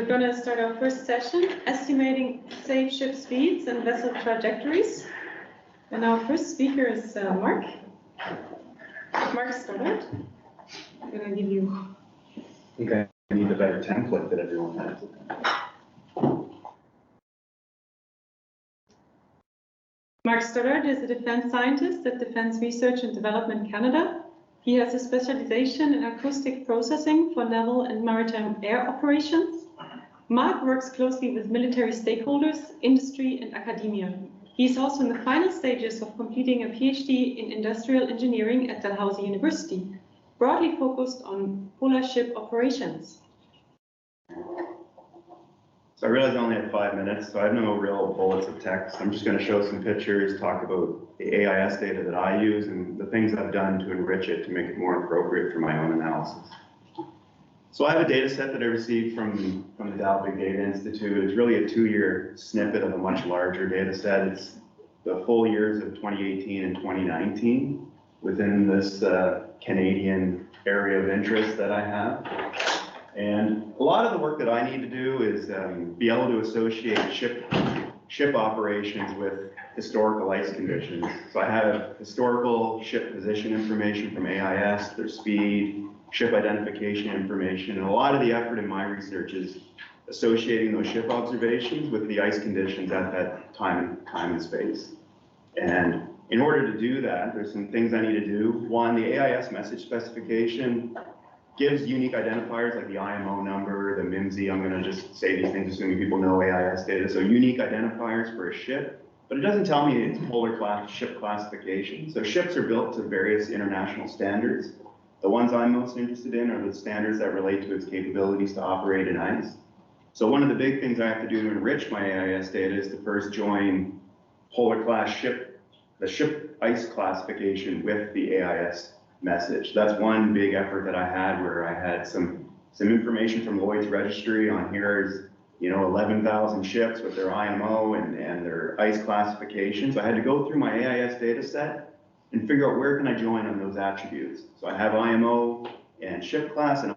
We're going to start our first session, estimating safe ship speeds and vessel trajectories. And our first speaker is Mark Stoddard. I'm going to give you... I think I need a better template that everyone has. Mark Stoddard is a defense scientist at Defense Research and Development Canada. He has a specialization in acoustic processing for naval and maritime air operations. Mark works closely with military stakeholders, industry, and academia. He is also in the final stages of completing a PhD in industrial engineering at Dalhousie University, broadly focused on polar ship operations. So I realize I only have 5 minutes, so I have no real bullets of text. I'm just going to show some pictures, talk about the AIS data that I use, and the things I've done to enrich it to make it more appropriate for my own analysis. So I have a data set that I received from the Dow Big Data Institute. It's really a 2-year snippet of a much larger data set. It's the full years of 2018 and 2019 within this Canadian area of interest that I have. And a lot of the work that I need to do is be able to associate ship operations with historical ice conditions. So I have historical ship position information from AIS, their speed, ship identification information, and a lot of the effort in my research is associating those ship observations with the ice conditions at that time and space. And in order to do that, there's some things I need to do. One, the AIS message specification gives unique identifiers like the IMO number, the MIMSI. I'm going to just say these things assuming people know AIS data. So unique identifiers for a ship, but it doesn't tell me its polar ship classification. So ships are built to various international standards. The ones I'm most interested in are the standards that relate to its capabilities to operate in ice. So one of the big things I have to do to enrich my AIS data is to first join polar class ship, the ship ice classification with the AIS message. That's one big effort that I had, where I had some information from Lloyd's registry on here's 11,000 ships with their IMO and their ice classifications. I had to go through my AIS data set and figure out where can I join on those attributes. So I have IMO and ship class, and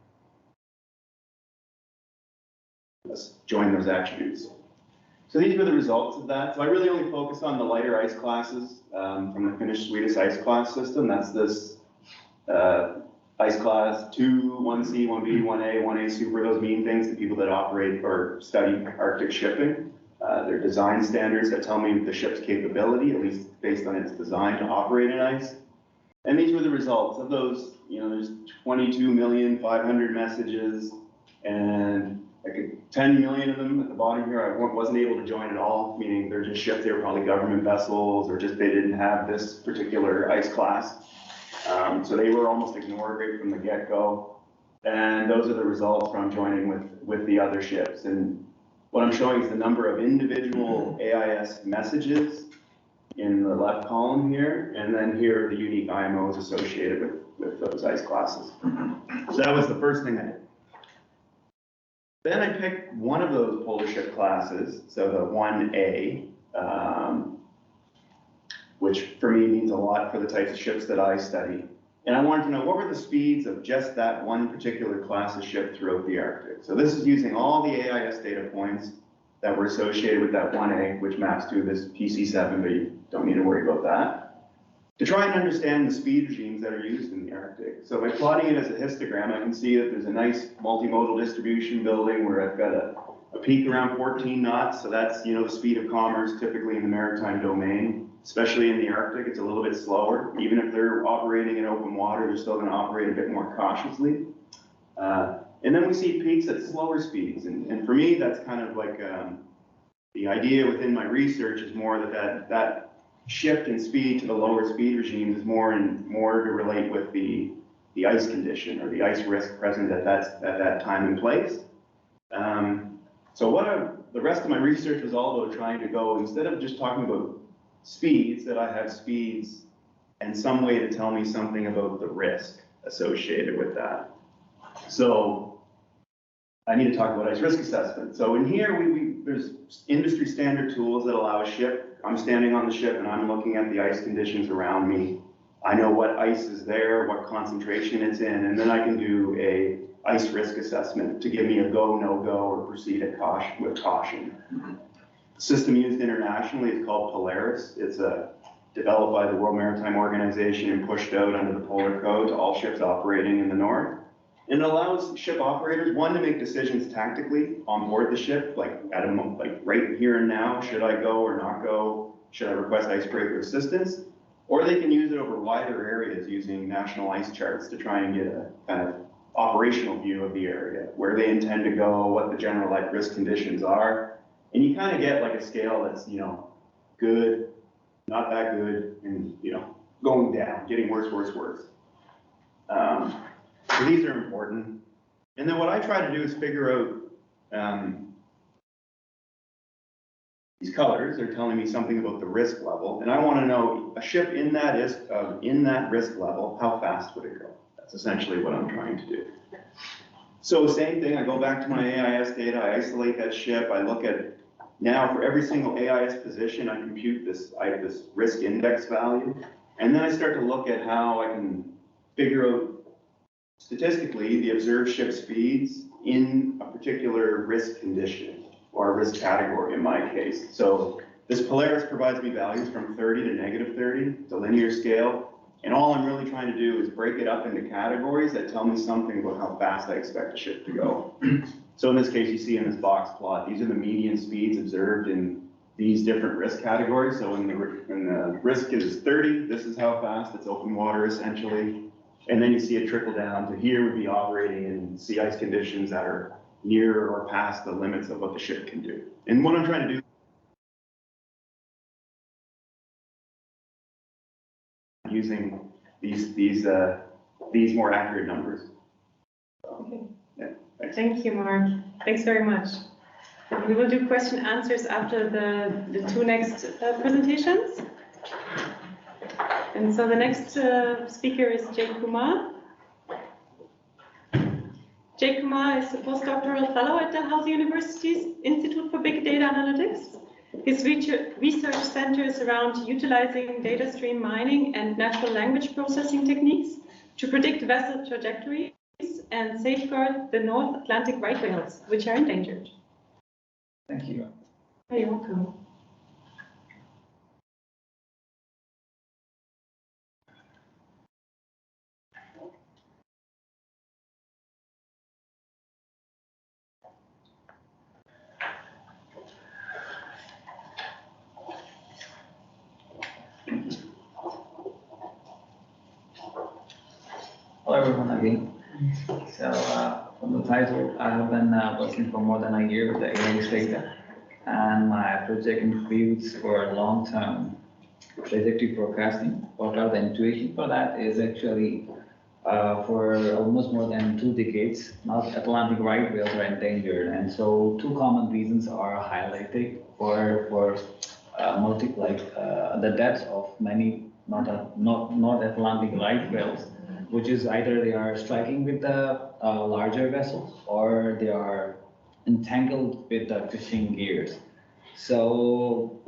let's join those attributes. So these were the results of that. So I really only focus on the lighter ice classes from the Finnish-Swedish ice class system. That's this ice class 2, 1C, 1B, 1A, 1A super. Those mean things to people that operate or study Arctic shipping. They're design standards that tell me the ship's capability, at least based on its design to operate in ice. And these were the results of those. There's 22,500,000 messages, and like 10 million of them at the bottom here I wasn't able to join at all, meaning they're just ships. They were probably government vessels, or just they didn't have this particular ice class. So they were almost ignored right from the get-go. And those are the results from joining with the other ships. And what I'm showing is the number of individual AIS messages in the left column here, and then here are the unique IMOs associated with those ice classes. So that was the first thing I did. Then I picked one of those polar ship classes, so the 1A, which for me means a lot for the types of ships that I study. And I wanted to know what were the speeds of just that one particular class of ship throughout the Arctic. So this is using all the AIS data points that were associated with that 1A, which maps to this PC7, but you don't need to worry about that, to try and understand the speed regimes that are used in the Arctic. So by plotting it as a histogram, I can see that there's a nice multimodal distribution building where I've got a peak around 14 knots. So that's, the speed of commerce typically in the maritime domain. Especially in the Arctic, it's a little bit slower. Even if they're operating in open water, they're still going to operate a bit more cautiously. And then we see peaks at slower speeds. And for me, that's kind of like the idea within my research is more that shift in speed to the lower speed regimes is more to relate with the ice condition or the ice risk present at that time and place. So the rest of my research was all about trying to go, instead of just talking about speeds, that I have speeds and some way to tell me something about the risk associated with that. So I need to talk about ice risk assessment. So in here, there's industry standard tools that allow a ship. I'm standing on the ship and I'm looking at the ice conditions around me. I know what ice is there, what concentration it's in, and then I can do ice risk assessment to give me a go, no go, or proceed at caution, with caution. The system used internationally is called POLARIS. It's developed by the World Maritime Organization and pushed out under the Polar Code to all ships operating in the North. And it allows ship operators, one, to make decisions tactically on board the ship, like right here and now, should I go or not go? Should I request icebreaker assistance? Or they can use it over wider areas using national ice charts to try and get a kind of operational view of the area, where they intend to go, what the general risk conditions are. And you kind of get like a scale that's, good, not that good, and, going down, getting worse, worse, worse. So these are important. And then what I try to do is figure out these colors are telling me something about the risk level. And I want to know a ship in that risk level, how fast would it go? That's essentially what I'm trying to do. So same thing, I go back to my AIS data, I isolate that ship, I look at, now for every single AIS position, I compute this risk index value. And then I start to look at how I can figure out statistically the observed ship speeds in a particular risk condition or a risk category in my case. So this Polaris provides me values from 30 to negative 30, it's a linear scale. And all I'm really trying to do is break it up into categories that tell me something about how fast I expect the ship to go. So in this case, you see in this box plot, these are the median speeds observed in these different risk categories. So when the risk is 30, this is how fast, it's open water essentially. And then you see it trickle down to here would be operating in sea ice conditions that are near or past the limits of what the ship can do. And what I'm trying to do using these more accurate numbers. Okay. Yeah, thanks. Thank you, Mark. Thanks very much. We will do question answers after the two next presentations. And so the next speaker is Jay Kumar. Jay Kumar is a postdoctoral fellow at Dalhousie University's Institute for Big Data Analytics. His research centers around utilizing data stream mining and natural language processing techniques to predict vessel trajectories and safeguard the North Atlantic right whales, which are endangered. Thank you. You're welcome. Hello everyone again. So from the title, I have been working for more than a year with the AIS data, and my project includes for long-term trajectory forecasting. What are the intuition for that is actually for almost more than 2 decades, North Atlantic right whales are endangered, and so 2 common reasons are highlighted for the deaths of many North Atlantic right whales, which is either they are striking with the larger vessels or they are entangled with the fishing gears. So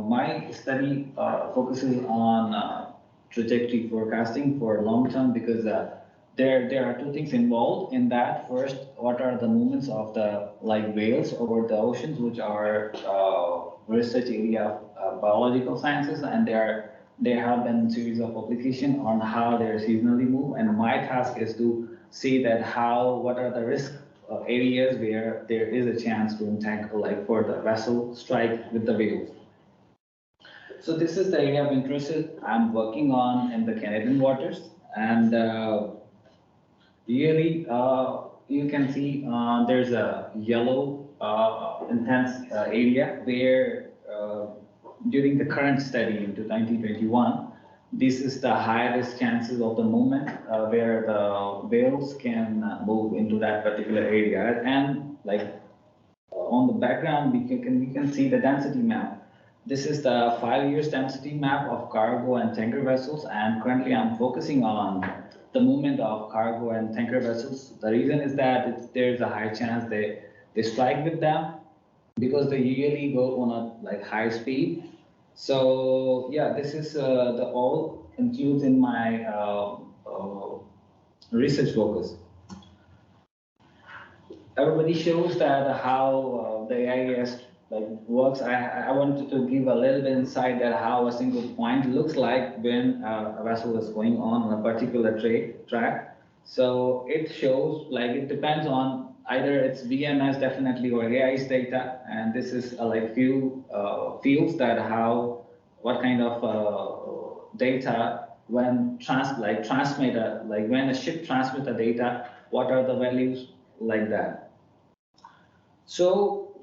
my study focuses on trajectory forecasting for long term because there are 2 things involved in that. First, what are the movements of the whales over the oceans, which are research area of biological sciences, and there have been a series of publications on how they seasonally move, and my task is to see that what are the risk areas where there is a chance to entangle, for the vessel strike with the whales. So this is the area of interest I'm working on in the Canadian waters, and really you can see there's a yellow intense area where during the current study into 1921, this is the highest chances of the movement where the whales can move into that particular area. And on the background, we can see the density map. This is the 5 years density map of cargo and tanker vessels, and currently I'm focusing on the movement of cargo and tanker vessels. The reason is that there's a high chance they strike with them because they usually go on a high speed. So yeah, this is the all includes in my research focus. everybody shows that how the AIS like works. I wanted to give a little bit insight that how a single point looks like when a vessel is going on a particular track. So it shows like it depends on either it's VMS definitely or AIS data, and this is like few fields that how what kind of data when transmit like when a ship transmits the data, what are the values like that. So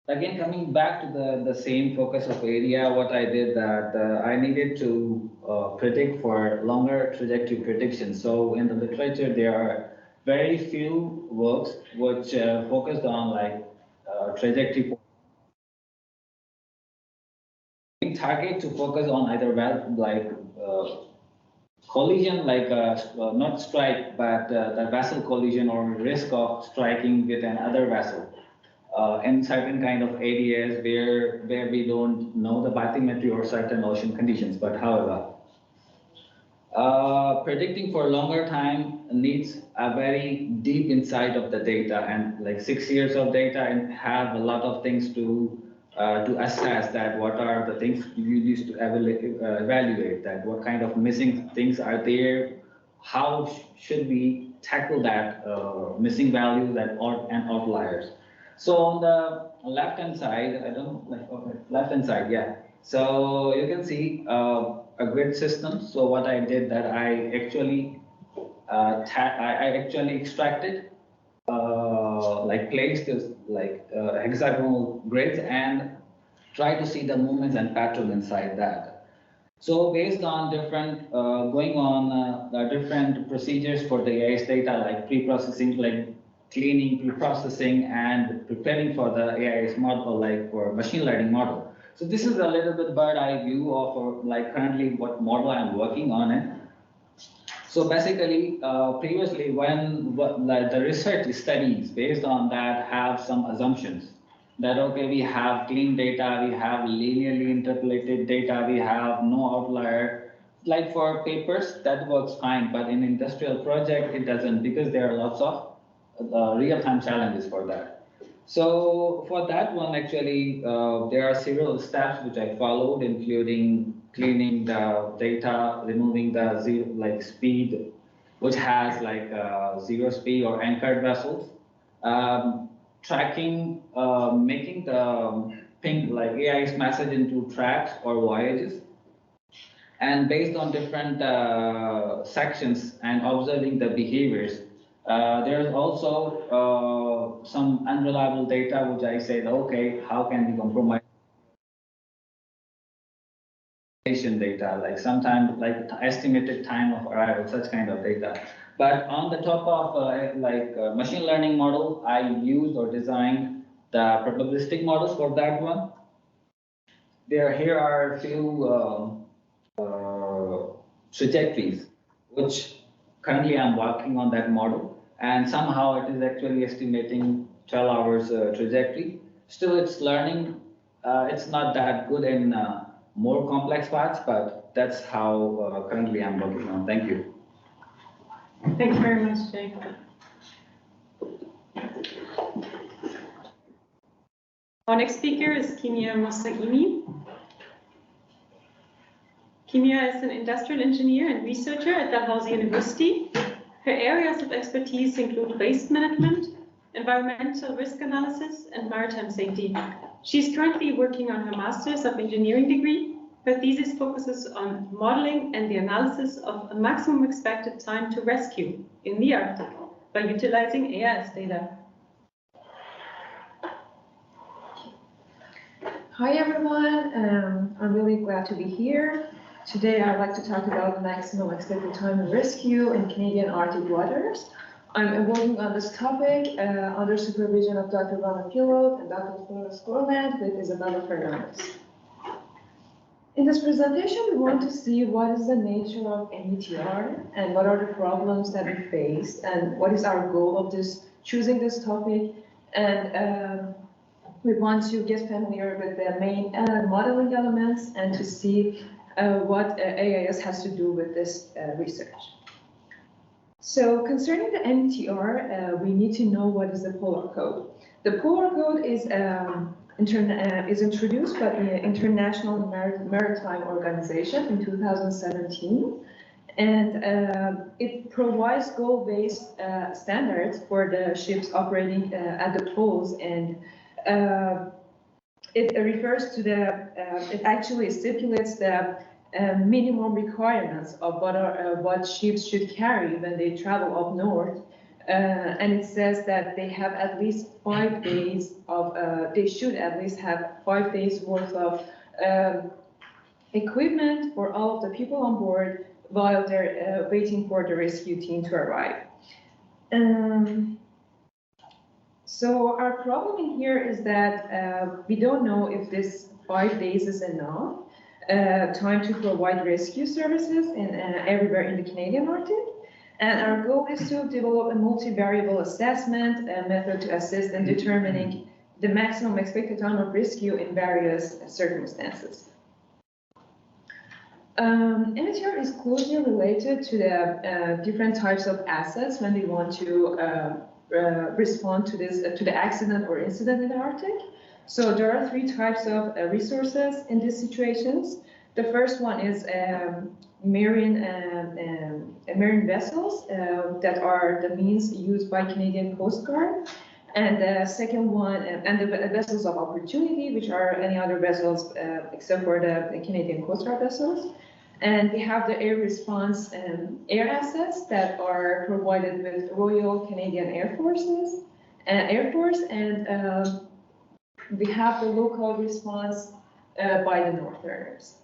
again, coming back to the same focus of area, what I did that I needed to predict for longer trajectory predictions. So in the literature, there are very few works which focused on like trajectory. We target to focus on either collision, like not strike, but the vessel collision or risk of striking with another vessel. In certain kind of areas where we don't know the bathymetry or certain ocean conditions. But however, predicting for longer time needs a very deep insight of the data, and like 6 years of data and have a lot of things to assess that what are the things you use to evaluate that what kind of missing things are there, how should we tackle that missing value that and outliers. So on the left-hand side, I don't like, okay, left-hand side, yeah. So you can see a grid system. So what I did that I actually extracted like placed this like hexagonal grids and try to see the movements and pattern inside that. So based on different going on different procedures for the AIS data like pre-processing, like cleaning, pre-processing, and preparing for the AIS model, like for machine learning model. So this is a little bit bird eye view of like currently what model I'm working on it. So basically, previously when the research studies based on that have some assumptions that okay, we have clean data, we have linearly interpolated data, we have no outlier. Like for papers, that works fine, but in industrial project, it doesn't because there are lots of real-time challenges for that. So for that one, actually, there are several steps which I followed, including cleaning the data, removing the zero, like speed, which has like zero speed or anchored vessels, tracking, making the ping like AIS message into tracks or voyages, and based on different sections and observing the behaviors. There's also some unreliable data, which I said, okay, how can we compromise data, like sometimes like estimated time of arrival, such kind of data. But on the top of machine learning model, I used or designed the probabilistic models for that one. Here are a few trajectories, which currently I'm working on that model, and somehow it is actually estimating 12 hours trajectory. Still, it's learning. It's not that good in more complex parts, but that's how currently I'm working on. Thank you. Thank you very much, Jay. Our next speaker is Kimia Mostaghimi. Kimia is an industrial engineer and researcher at Dalhousie University. Her areas of expertise include waste management, environmental risk analysis, and maritime safety. She's currently working on her Master's of Engineering degree. Her thesis focuses on modeling and the analysis of a maximum expected time to rescue in the Arctic by utilizing AIS data. Hi everyone, I'm really glad to be here. Today I'd like to talk about maximum expected time to rescue in Canadian Arctic waters. I'm working on this topic under supervision of Dr. Vanna Pilot and Dr. Flora Scorland with Isabella Fernandez. In this presentation, we want to see what is the nature of METR and what are the problems that we face and what is our goal of choosing this topic. And we want to get familiar with the main modeling elements and to see what AIS has to do with this research. So concerning the MTR, we need to know what is the Polar Code. The Polar Code is introduced by the International Maritime Organization in 2017, and it provides goal-based standards for the ships operating at the poles, and it refers to it actually stipulates the minimum requirements of what ships should carry when they travel up north. And it says that they have at least 5 days of, they should at least have 5 days worth of equipment for all of the people on board while they're waiting for the rescue team to arrive. So our problem in here is that we don't know if this 5 days is enough time to provide rescue services everywhere in the Canadian Arctic. And our goal is to develop a multivariable assessment method to assist in determining the maximum expected time of rescue in various circumstances. MTR is closely related to the different types of assets when we want to respond to the accident or incident in the Arctic. So there are 3 types of resources in these situations. The first one is marine vessels that are the means used by Canadian Coast Guard. And the second one, and the vessels of opportunity, which are any other vessels except for the Canadian Coast Guard vessels. And we have the air response air assets that are provided with Royal Canadian Air Force, and we have the local response by the Northerners.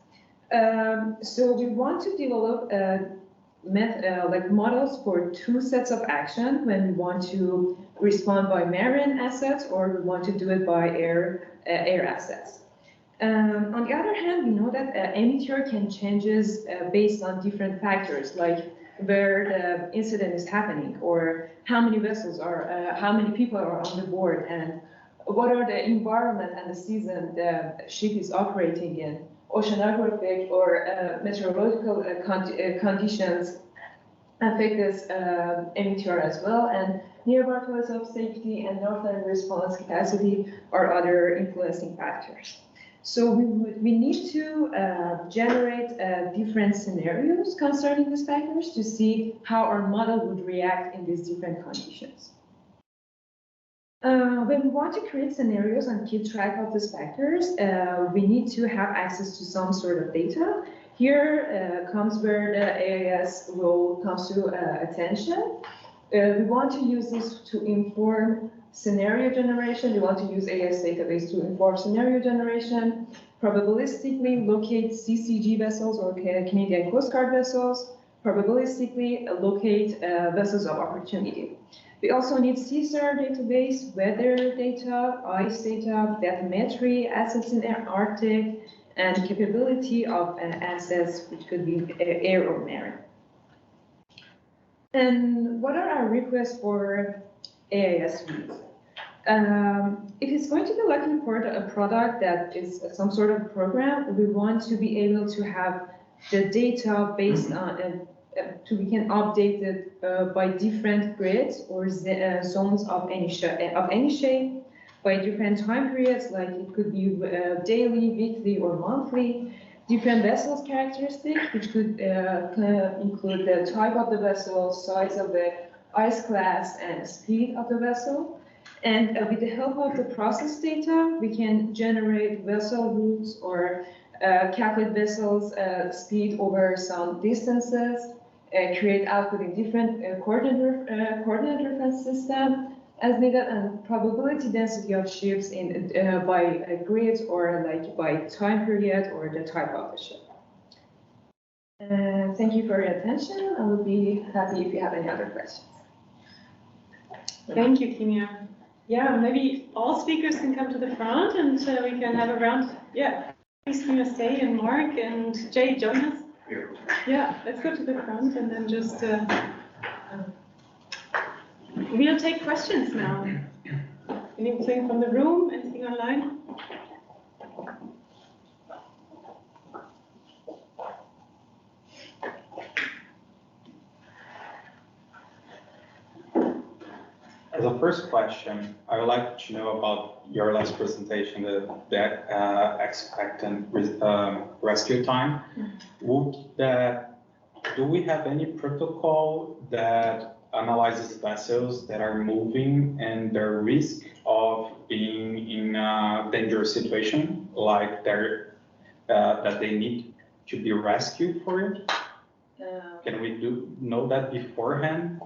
So we want to develop models for 2 sets of action when we want to respond by marine assets or we want to do it by air assets. On the other hand, we know that MTR can changes based on different factors, like where the incident is happening, or how many vessels are, how many people are on the board, and what are the environment and the season the ship is operating in. Oceanographic or meteorological conditions affect this MTR as well, and nearby place of safety and northern response capacity are other influencing factors. So we need to generate different scenarios concerning these factors to see how our model would react in these different conditions. When we want to create scenarios and keep track of these factors, we need to have access to some sort of data. Here comes where the AIS role comes to attention. We want to use this to inform scenario generation. We want to use AIS database to inform scenario generation, probabilistically locate CCG vessels or Canadian Coast Guard vessels, probabilistically locate vessels of opportunity. We also need CSAR database, weather data, ice data, bathymetry, assets in the Arctic, and capability of assets, which could be air or marine. And what are our requests for AIS suite? If it's going to be looking for a product that is some sort of program, we want to be able to have the data based on we can update it by different grids or zones of any shape, by different time periods, like it could be daily, weekly, or monthly. Different vessels characteristics, which could include the type of the vessel, size of the ice class, and speed of the vessel. And with the help of the process data, we can generate vessel routes or calculate vessels speed over some distances, create output in different coordinate reference system as needed, and probability density of ships in by grids or like by time period or the type of the ship. Thank you for your attention. I will be happy if you have any other questions. Thank you, Kimia. Yeah, maybe all speakers can come to the front and we can have a round. Yeah, please, Kimia, stay, and Mark and Jay, join us. Yeah, let's go to the front and then just we'll take questions now. Anything from the room? Anything online? the first question, I would like to know about your last presentation, the expectant rescue time. Do we have any protocol that analyzes vessels that are moving and their risk of being in a dangerous situation, like that they need to be rescued for it? Can we know that beforehand?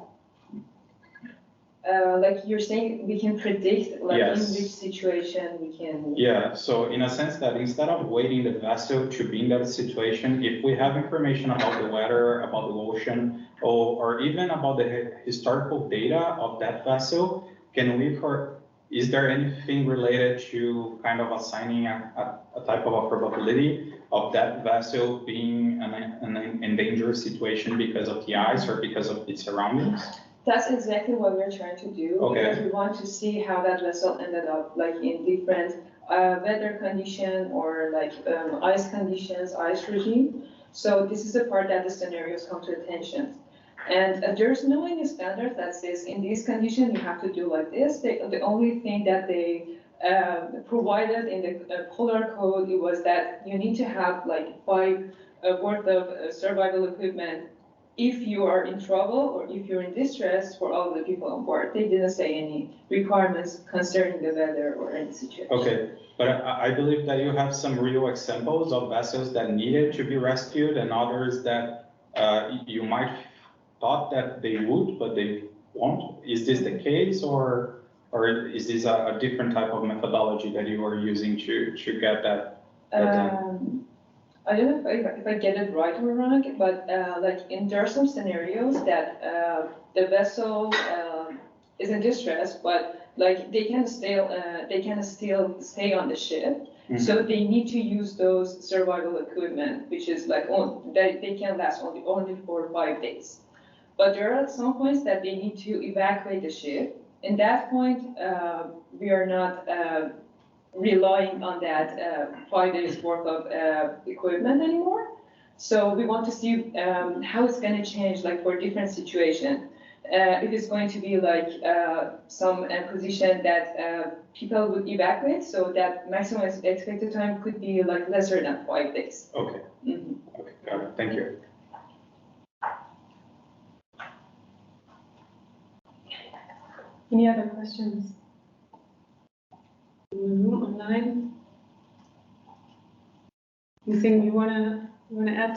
Like you're saying, we can predict like Yes. in which situation we can. Yeah, so in a sense that instead of waiting the vessel to be in that situation, if we have information about the weather, about the ocean, or even about the historical data of that vessel, is there anything related to kind of assigning a type of a probability of that vessel being an endangered situation because of the ice or because of its surroundings? That's exactly what we're trying to do. Okay. Because we want to see how that vessel ended up, like in different weather condition or like ice conditions, ice regime. So this is the part that the scenarios come to attention. And there's no any standard that says in this condition you have to do like this. The only thing that they provided in the Polar Code, it was that you need to have like 5 worth of survival equipment if you are in trouble or if you're in distress for all the people on board. They didn't say any requirements concerning the weather or any situation. Okay, but I believe that you have some real examples of vessels that needed to be rescued and others that you might thought that they would, but they won't. Is this the case, or is this a different type of methodology that you are using to get that? I don't know if I get it right or wrong, but like there are some scenarios that the vessel is in distress, but like they can still stay on the ship. Mm-hmm. So they need to use those survival equipment, which is like they can last only 4 or 5 days. But there are some points that they need to evacuate the ship. In that point, we are not relying on that 5 days worth of equipment anymore. So we want to see how it's going to change, like for different situation. If it's going to be like some position that people would evacuate, so that maximum expected time could be like lesser than 5 days. Okay. Mm-hmm. Okay, got it. Thank you. Any other questions? Online? Anything you wanna add?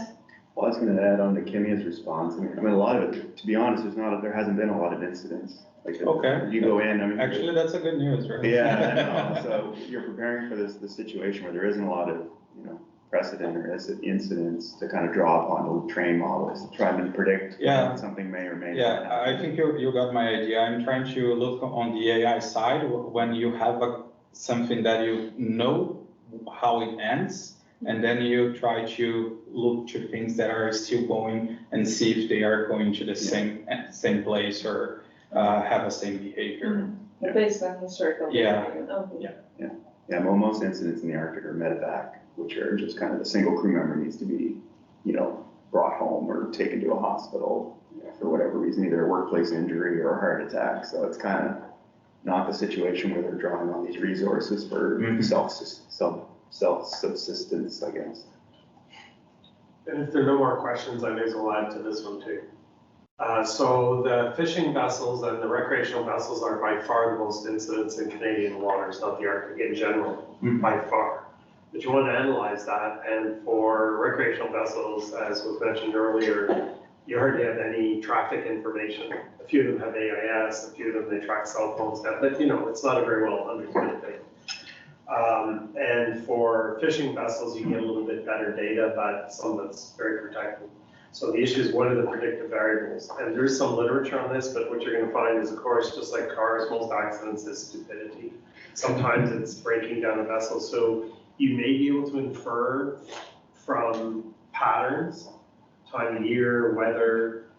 Well, I was going to add on to Kimia's response. I mean, a lot of it, to be honest, there hasn't been a lot of incidents. Like, okay. You go in, I mean. Actually, that's a good news, right? Yeah, I know. So you're preparing for this situation where there isn't a lot of, precedent or incidents to kind of draw upon the train models, to try and predict when something may or may not happen. Yeah, I think you got my idea. I'm trying to look on the AI side when you have something that you know how it ends, and then you try to look to things that are still going and see if they are going to the same place or have the same behavior. Mm-hmm. Based on historical behavior. Yeah, well, most incidents in the Arctic are medevac, which are just kind of the single crew member needs to be, brought home or taken to a hospital for whatever reason, either a workplace injury or a heart attack. So it's kind of not the situation where they're drawing on these resources for self-subsistence, I guess. And if there are no more questions, I may as well add to this one too. So the fishing vessels and the recreational vessels are by far the most incidents in Canadian waters, not the Arctic in general, by far. But you want to analyze that, and for recreational vessels, as was mentioned earlier, you hardly have any traffic information. A few of them have AIS, a few of them they track cell phone stuff, but it's not a very well understood thing. And for fishing vessels, you get a little bit better data, but some that's very protected. So the issue is, what are the predictive variables? And there's some literature on this, but what you're going to find is, of course, just like cars, most accidents is stupidity. Sometimes it's breaking down a vessel. So you may be able to infer from patterns, time of year, weather,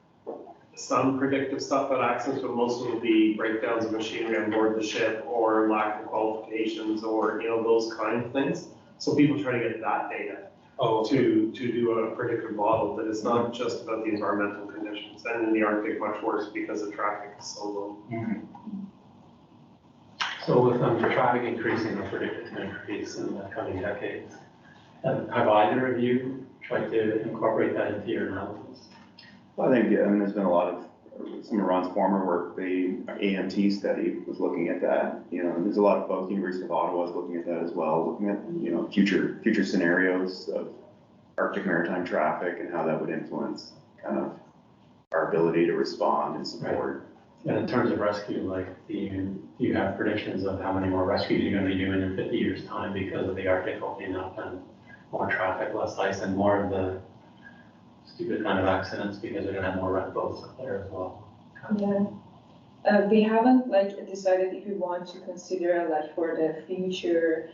some predictive stuff about accidents, but most of it will be breakdowns of machinery on board the ship or lack of qualifications or, those kind of things. So people try to get that data to do a predictive model, but it's not just about the environmental conditions. And in the Arctic, much worse because the traffic is so low. Mm-hmm. So with traffic increasing or predicted to increase in the coming decades, have either of you tried to incorporate that into your analysis? Well, I think, there's been a lot of, some of Ron's former work, the AMT study was looking at that, and there's a lot of folks, University of Ottawa is looking at that as well, looking at, future scenarios of Arctic maritime traffic and how that would influence kind of our ability to respond and support. And in terms of rescue, like, do you have predictions of how many more rescues you're going to be doing in 50 years' time because of the Arctic opening up and more traffic, less ice, and more of the stupid kind of accidents because we're going to have more red boats up there as well? Yeah. We haven't decided if we want to consider for the future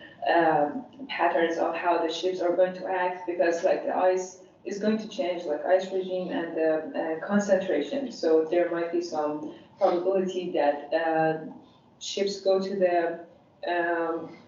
patterns of how the ships are going to act, because the ice is going to change, ice regime and the concentration. So there might be some probability that ships go to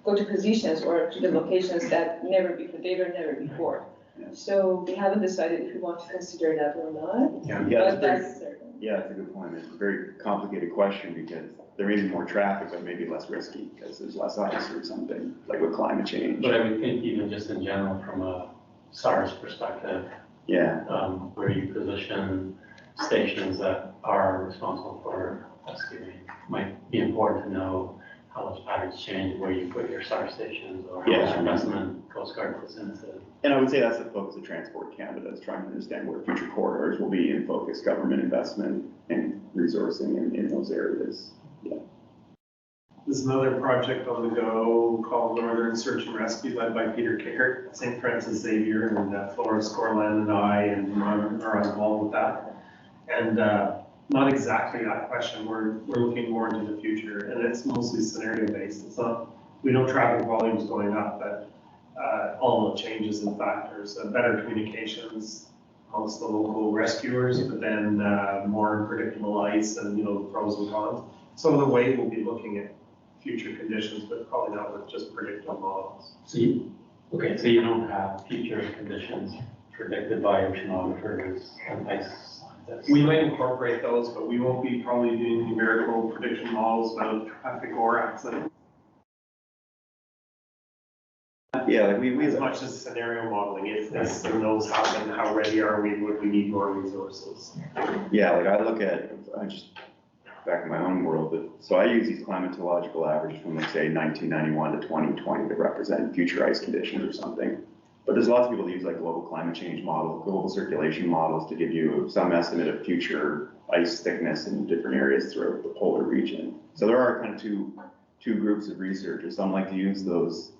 positions or to the locations that they were never before. Yeah. So we haven't decided if we want to consider that or not. Yeah, but that's certain. Yeah, it's a good point. It's a very complicated question because there may be more traffic, but maybe less risky because there's less ice or something, like with climate change. But I would think even just in general from a SARS perspective, where you position stations that are responsible for rescuing, might be important to know how those patterns change, where you put your SAR stations or how much investment Coast Guard puts into. And I would say that's the focus of Transport Canada, is trying to understand where future corridors will be and focus government investment and resourcing in those areas. Yeah. There's another project on the go called Northern Search and Rescue, led by Peter Kickert, St. Francis Xavier, and Florence Corland and I and Ron are involved with that. And not exactly that question. We're looking more into the future, and it's mostly scenario based. It's not, we know traffic volumes going up, but all the changes and factors, better communications amongst the local rescuers, but then more predictable ice and the pros and cons. Some of the way we'll be looking at future conditions, but probably not with just predictive models. So you don't have future conditions predicted by oceanographers and ice scientists? We might incorporate those, but we won't be probably doing numerical prediction models about traffic or accident. Yeah, we As much as scenario modeling, if this and those happen, how ready are we? Would we need more resources? Yeah, I look at, I just back in my own world, but so I use these climatological averages from say 1991 to 2020 to represent future ice conditions or something. But there's lots of people that use global climate change models, global circulation models to give you some estimate of future ice thickness in different areas throughout the polar region. So there are kind of two groups of researchers. Some like to use those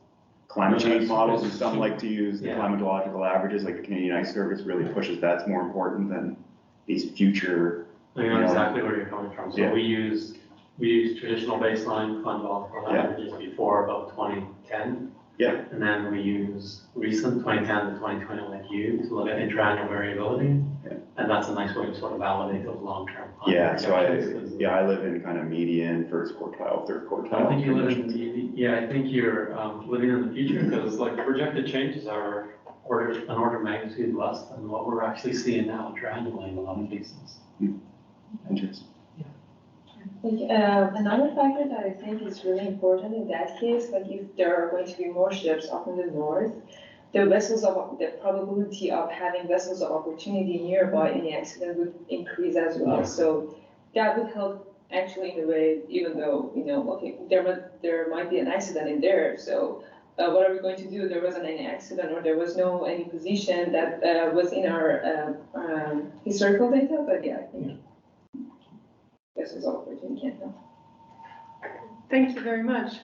climate change models, and some like to use the climatological averages, like the Canadian Ice Service really pushes that's more important than these future. I know exactly where you're coming from. So we use traditional baseline climatological averages before about 2010. Yeah. And then we use recent 2010 to 2020 like you to look at interannual variability. Yeah. And that's a nice way to sort of validate those long-term. Yeah, so I live in kind of median, first quartile, third quartile. I don't think you live in median. Yeah, I think you're living in the future because projected changes are an order of magnitude less than what we're actually seeing now interannually in a lot of cases. Interesting. Another factor that I think is really important in that case, if there are going to be more ships up in the north, the probability of having vessels of opportunity nearby any accident would increase as well. Yeah. So that would help actually in a way, even though, there might be an accident in there. So what are we going to do? There wasn't any accident or there was any position that was in our historical data, but I think vessels of opportunity can help. Thank you very much.